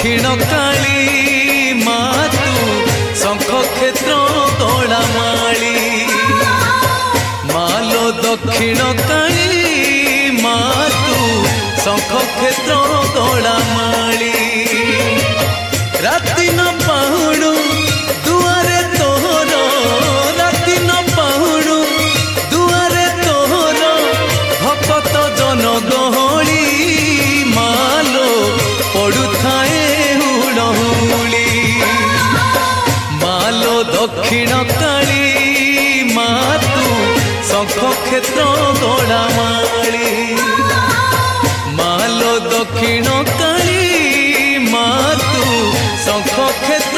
दक्षिण काली मातु शंख क्षेत्र गड़ामाली मालो दक्षिण काली मातु शंख क्षेत्र गड़ामाली राति न पाहुणु दुआरे तोहर राति न पाहुणु दुआरे तोहर भक्त जन गहली मालो पड़ुथाए हुड़हुली मालो दक्षिण काली मातु शंख क्षेत्र गड़ामाली मालो दक्षिण काली मातु शंख क्षेत्र